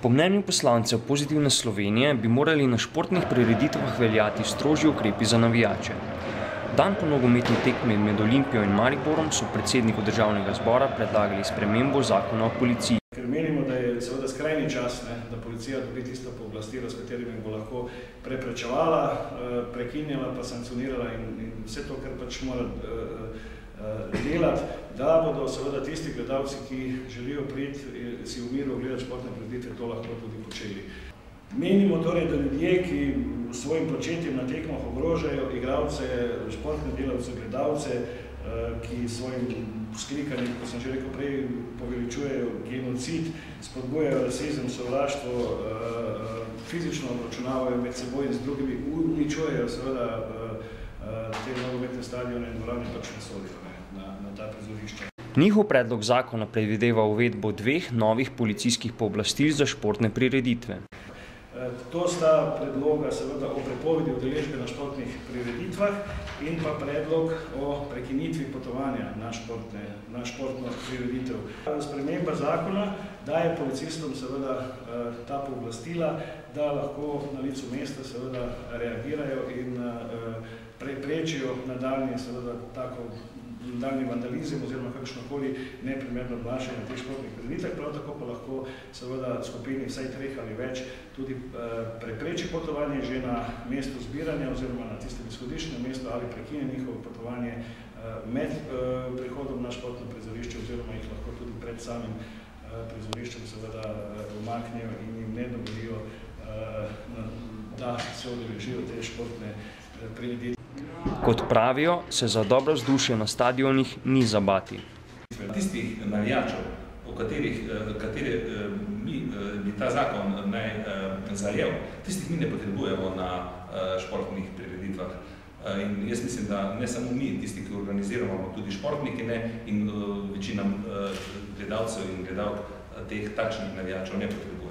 Po mnenju poslancev Pozitivne Slovenije bi morali na športnih prireditvah veljati strožji ukrepi za navijače. Dan po nogometni tekmi med Olimpijo in Mariborom so predsedniku Državnega zbora predlagali spremembo zakona o policiji. Ker menimo, da je seveda skrajni čas, da policija dobi tista pooblastila, s katerimi bo lahko preprečevala, prekinjala pa sankcionirala in vse to, kar pač mora delati, da bodo seveda tisti gledalci, ki želijo priti si v miru gledati športne prireditve, to lahko tudi počeli. Menimo torej, da ljudje, ki s svojim početjem na tekmah ogrožajo igralce, športne delavce, gledalce, ki svojim vzklikanjem, kot sem že rekel prej, poveličujejo genocid, spodbujajo rasizem, sovraštvo, fizično obračunavajo med seboj in z drugimi, uničujejo seveda te nogometne stadione in dvorane pač ne sodijo na ta prizorišča. Njihov predlog zakona predvideva uvedbo 2 novih policijskih pooblastil za športne prireditve. To sta predloga seveda o prepovedi udeležbe na športnih prireditvah in pa predlog o prekinitvi potovanja na športno prireditev. Sprememba zakona daje policistom seveda ta pooblastila, da lahko na licu mesta seveda reagirajo in preprečijo nadaljnji vandalizem oziroma kakšnokoli neprimerno obnašanje na teh športnih prireditvah. Prav tako pa lahko seveda skupini vsaj 3 ali več tudi prepreči potovanje že na mesto zbiranja oziroma na tistem izhodiščnem mestu ali prekine njihovo potovanje med prihodom na športno prizorišče oziroma jih lahko tudi pred samim prizoriščem seveda umaknejo in jim ne dovolijo, da se udeležijo te športne prireditve. Kot pravijo, se za dobro vzdušje na stadionih ni zabati. Tistih navijačev, katere bi ta zakon naj zajel, tistih mi ne potrebujemo na športnih prireditvah. In jaz mislim, da ne samo mi, tisti, ki organiziramo, tudi športniki in večina gledalcev in gledalk teh takšnih navijačev ne potrebuje.